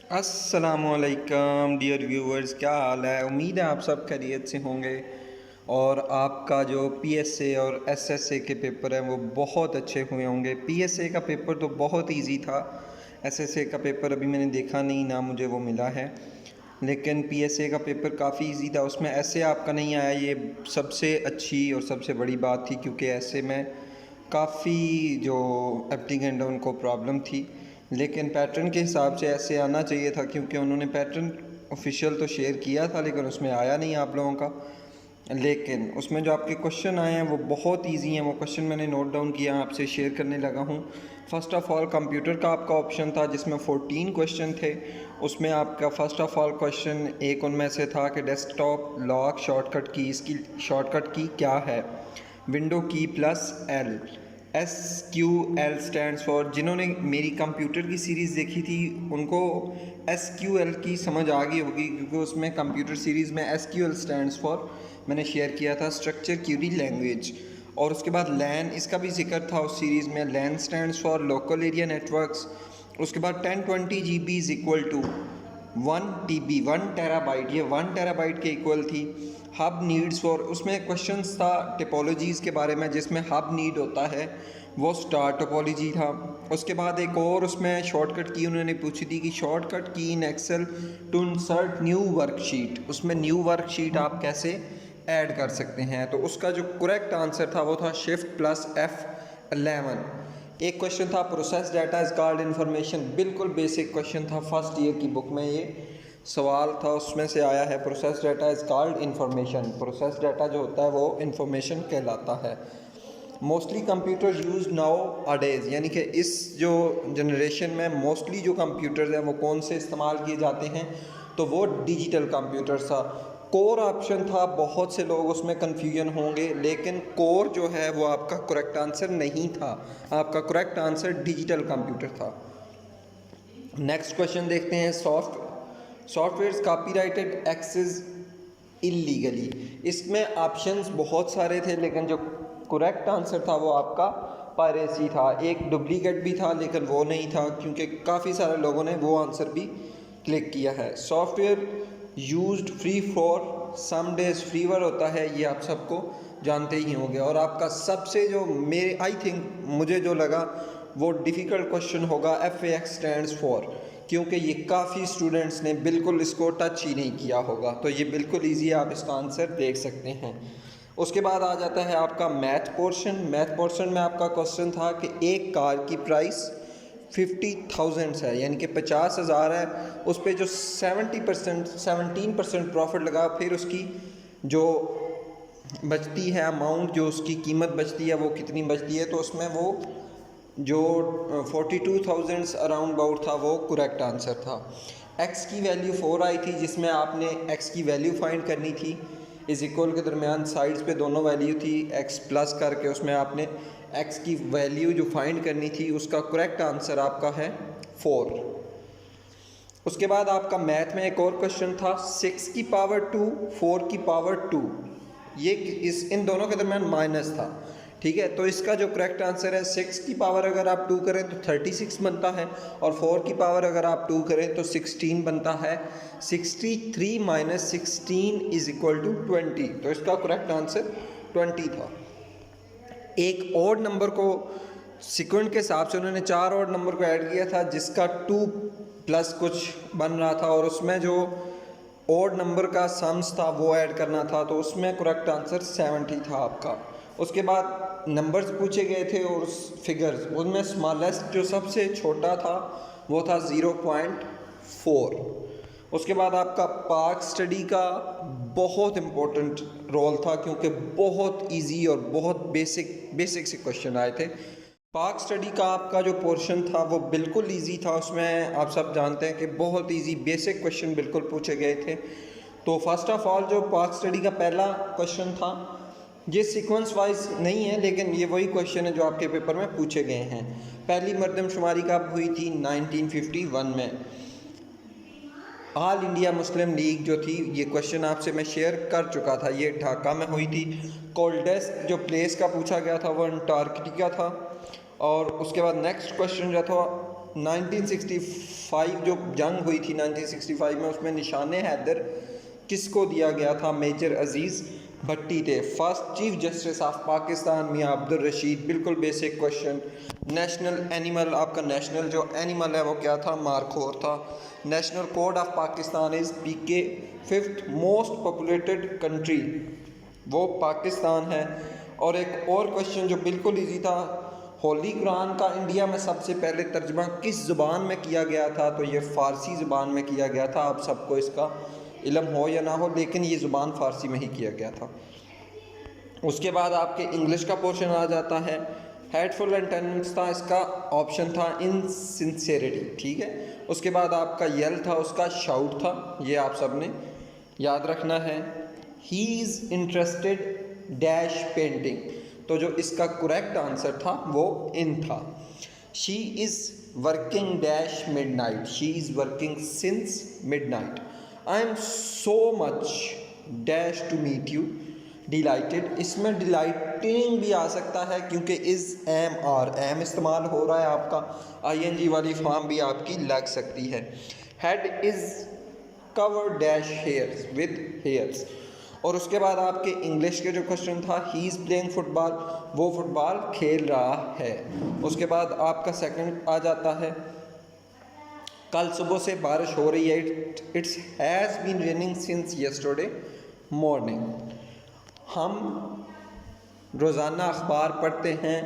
अस्सलामुअलैकुम dear viewers, क्या हाल है। उम्मीद है आप सब खैरियत से होंगे और आपका जो पीएसए और एसएसए के पेपर हैं वो बहुत अच्छे हुए होंगे। पीएसए का पेपर तो बहुत इजी था, एसएसए का पेपर अभी मैंने देखा नहीं ना मुझे वो मिला है, लेकिन पीएसए का पेपर काफ़ी इजी था। उसमें ऐसे आपका नहीं आया, ये सबसे अच्छी और सबसे बड़ी बात थी, क्योंकि ऐसे में काफ़ी जो एप्लीकेंट हैं उनको प्रॉब्लम थी। लेकिन पैटर्न के हिसाब से ऐसे आना चाहिए था, क्योंकि उन्होंने पैटर्न ऑफिशियल तो शेयर किया था लेकिन उसमें आया नहीं आप लोगों का। लेकिन उसमें जो आपके क्वेश्चन आए हैं वो बहुत इजी हैं। वो क्वेश्चन मैंने नोट डाउन किया, आपसे शेयर करने लगा हूँ। फ़र्स्ट ऑफ़ ऑल कंप्यूटर का आपका ऑप्शन था जिसमें 14 क्वेश्चन थे। उसमें आपका फ़र्स्ट ऑफ़ ऑल क्वेश्चन एक उनमें से था कि डेस्कटॉप लॉक शॉर्टकट की, इसकी शॉर्टकट की क्या है। विंडो की plus L, SQL stands for, जिन्होंने मेरी कंप्यूटर की सीरीज़ देखी थी उनको SQL की समझ आ गई होगी, क्योंकि उसमें कंप्यूटर सीरीज़ में SQL स्टैंड्स फॉर मैंने शेयर किया था, स्ट्रक्चर क्यूरी लैंग्वेज। और उसके बाद लैन, इसका भी जिक्र था उस सीरीज़ में, LAN stands for local area networks. उसके बाद 1020 GB is equal to 1 TB, 1 TB, ये 1 TB के इक्वल थी। हब नीड्स फॉर, उसमें क्वेश्चंस था टिपोलॉजीज़ के बारे में, जिसमें हब नीड होता है वो स्टार टोपोलॉजी था। उसके बाद एक और उसमें शॉर्टकट की उन्होंने पूछी थी कि शॉर्टकट की in Excel to insert new worksheet, उसमें न्यू वर्कशीट आप कैसे ऐड कर सकते हैं। तो उसका जो करेक्ट आंसर था वो था शिफ्ट प्लस F11। एक क्वेश्चन था process data is called information, बिल्कुल बेसिक क्वेश्चन था, फर्स्ट ईयर की बुक में ये सवाल था, उसमें से आया है process data is called information. Process data जो होता है वो इन्फॉर्मेशन कहलाता है। मोस्टली कंप्यूटर यूज नाउ अडेज, यानी कि इस जो जनरेशन में मोस्टली जो कंप्यूटर्स हैं वो कौन से इस्तेमाल किए जाते हैं, तो वो डिजिटल कंप्यूटर्स था। कोर ऑप्शन था, बहुत से लोग उसमें कन्फ्यूजन होंगे, लेकिन कोर जो है वो आपका करेक्ट आंसर नहीं था, आपका करेक्ट आंसर डिजिटल कंप्यूटर था। नेक्स्ट क्वेश्चन देखते हैं, सॉफ्टवेयर कॉपीराइटेड एक्सेस इलीगली। इसमें ऑप्शंस बहुत सारे थे, लेकिन जो करेक्ट आंसर था वो आपका पायरेसी था। एक डुप्लीकेट भी था लेकिन वो नहीं था, क्योंकि काफ़ी सारे लोगों ने वो आंसर भी क्लिक किया है। Software used free for some days, freeware होता है, ये आप सबको जानते ही होंगे। और आपका सबसे जो मेरे आई थिंक मुझे जो लगा वो डिफ़िकल्ट क्वेश्चन होगा FAX स्टैंड्स फॉर, क्योंकि ये काफ़ी स्टूडेंट्स ने बिल्कुल इसको टच ही नहीं किया होगा, तो ये बिल्कुल ईजी है, आप इसका आंसर देख सकते हैं। उसके बाद आ जाता है आपका मैथ पोर्शन। मैथ पोर्शन में आपका क्वेश्चन था कि एक कार की प्राइस 50,000 है, यानी कि 50,000 है, उस पर जो 17% प्रॉफिट लगा, फिर उसकी जो बचती है अमाउंट, जो उसकी कीमत बचती है वो कितनी बचती है, तो उसमें वो जो 42,000 अराउंड अबाउट था वो करेक्ट आंसर था। एक्स की वैल्यू 4 आई थी, जिसमें आपने एक्स की वैल्यू फाइंड करनी थी। इज इक्वल के दरमियान साइड्स पे दोनों वैल्यू थी, एक्स प्लस करके उसमें आपने एक्स की वैल्यू जो फाइंड करनी थी, उसका करेक्ट आंसर आपका है 4। उसके बाद आपका मैथ में एक और क्वेश्चन था 6 की पावर 2 4 की पावर 2, ये इन दोनों के दरमियान माइनस था, ठीक है। तो इसका जो करेक्ट आंसर है 6 की पावर अगर आप 2 करें तो 36 बनता है, और 4 की पावर अगर आप 2 करें तो 16 बनता है। 63 माइनस 16 इज इक्वल टू 20, तो इसका करेक्ट आंसर 20 था। एक और नंबर को सिक्वेंट के हिसाब से उन्होंने 4 और नंबर को ऐड किया था, जिसका 2 प्लस कुछ बन रहा था, और उसमें जो और नंबर का सम्स था वो ऐड करना था, तो उसमें करेक्ट आंसर 70 था आपका। उसके बाद नंबर्स पूछे गए थे और फिगर्स, उनमें स्मॉलेस्ट जो सबसे छोटा था वो था 0.4। उसके बाद आपका पार्क स्टडी का बहुत इम्पोर्टेंट रोल था, क्योंकि बहुत इजी और बहुत बेसिक से क्वेश्चन आए थे। पार्क स्टडी का आपका जो पोर्शन था वो बिल्कुल इजी था, उसमें आप सब जानते हैं कि बहुत इजी बेसिक क्वेश्चन बिल्कुल पूछे गए थे। तो फर्स्ट ऑफ ऑल जो पार्क स्टडी का पहला क्वेश्चन था, ये सीक्वेंस वाइज नहीं है, लेकिन ये वही क्वेश्चन है जो आपके पेपर में पूछे गए हैं। पहली मरदमशुमारी कब हुई थी? 1951 में। ऑल इंडिया मुस्लिम लीग जो थी, ये क्वेश्चन आपसे मैं शेयर कर चुका था, ये ढाका में हुई थी। कोल्डेस्ट जो प्लेस का पूछा गया था वो अंटार्कटिका था। और उसके बाद नेक्स्ट क्वेश्चन जो था 1965 जो जंग हुई थी 1965 में, उसमें निशान हैदर किसको दिया गया था? मेजर अजीज़ भट्टी थे, first chief justice of Pakistan Mian Abdul Rashid. बिल्कुल बेसिक क्वेश्चन। नेशनल एनिमल, आपका नेशनल जो एनिमल है वो क्या था? मारखोर था। National code of Pakistan is PK. Fifth most populated country वो पाकिस्तान है। और एक और क्वेश्चन जो बिल्कुल इजी था, होली कुरान का इंडिया में सबसे पहले तर्जमा किस ज़ुबान में किया गया था? तो ये फ़ारसी ज़ुबान में किया गया था। आप सबको इसका इल्म हो या ना हो, लेकिन ये ज़ुबान फ़ारसी में ही किया गया था। उसके बाद आपके इंग्लिश का पोर्शन आ जाता है। हेडफुल एंटेनिम्स था, इसका ऑप्शन था इनसिंसेरिटी, ठीक है। उसके बाद आपका यल था, उसका शाउट था। ये आप सब ने याद रखना है। He is interested dash painting, तो जो इसका करेक्ट आंसर था वो इन था। She is working dash midnight, she is working since midnight. I am so much dash to meet you, delighted. इसमें डिलाइटिंग भी आ सकता है क्योंकि इज़ एम आर एम इस्तेमाल हो रहा है आपका, ING वाली फॉर्म भी आपकी लग सकती है। Head is cover dash hairs with hairs. और उसके बाद आपके इंग्लिश के जो क्वेश्चन था, ही इज़ प्लेइंग फुटबॉल, वो फुटबॉल खेल रहा है। उसके बाद आपका सेकंड आ जाता है, कल सुबह से बारिश हो रही है, it's has been raining since yesterday morning. हम रोज़ाना अखबार पढ़ते हैं,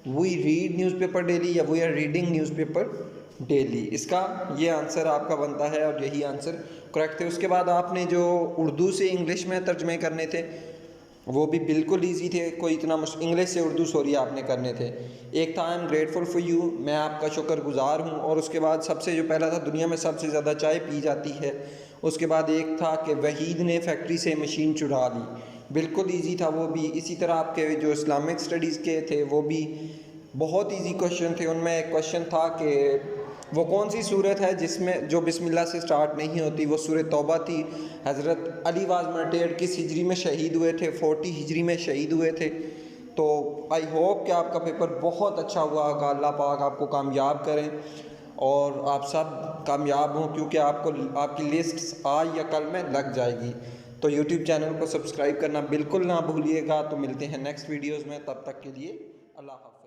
वी रीड न्यूज़पेपर डेली, या we are reading newspaper daily. इसका ये आंसर आपका बनता है और यही आंसर करेक्ट थे। उसके बाद आपने जो उर्दू से इंग्लिश में तर्जमे करने थे वो भी बिल्कुल इजी थे, कोई इतना इंग्लिश से उर्दू सॉरी आपने करने थे। एक था I am grateful for you, मैं आपका शुक्रगुजार हूँ। और उसके बाद सबसे जो पहला था, दुनिया में सबसे ज़्यादा चाय पी जाती है। उसके बाद एक था कि वहीद ने फैक्ट्री से मशीन चुरा ली, बिल्कुल ईजी था वो भी। इसी तरह आपके जो इस्लामिक स्टडीज़ के थे वो भी बहुत ईजी क्वेश्चन थे। उनमें एक क्वेश्चन था कि वो कौन सी सूरत है जिसमें जो बिस्मिल्लाह से स्टार्ट नहीं होती? वो सूरत तौबा थी। हज़रत अली वाज मार्टियर्ड किस हिजरी में शहीद हुए थे? 40 हिजरी में शहीद हुए थे। तो आई होप कि आपका पेपर बहुत अच्छा हुआ होगा। अल्लाह पाक आपको कामयाब करें और आप सब कामयाब हों, क्योंकि आपको आपकी लिस्ट आज या कल में लग जाएगी। तो यूट्यूब चैनल को सब्सक्राइब करना बिल्कुल ना भूलिएगा। तो मिलते हैं नेक्स्ट वीडियोज़ में, तब तक के लिए अल्लाह हाफ़िज़।